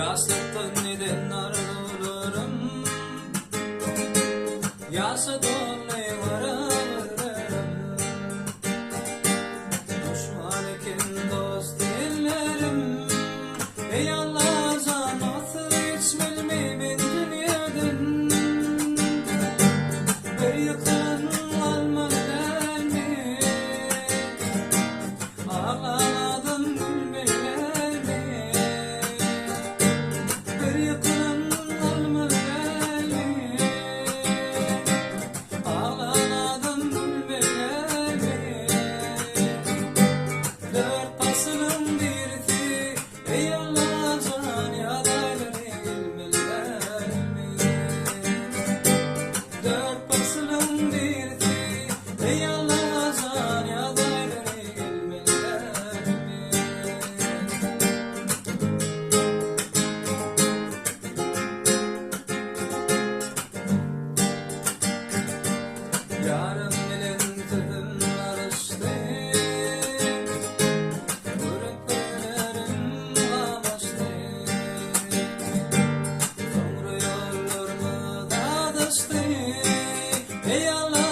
Yaslıktan neden arılırım, yasa dolay vararım. Düşman iken dost ellerim, ey Allah zan otur hiç bilmeyim dünyadan. Bir yıkın alma gelme, ağladım gülmeler mi? Bir yıkın alma gelme, ağladım gülmeler mi? Dört pasının birisi, ey Allah can yadayları ilmeler mi? Dört pasının birisi, ey Allah can yadayları ilmeler mi? Yarım bilen tühüm arıştı, Görüplerim amaçtı. Doğru yollarımı da düştü, ey Allah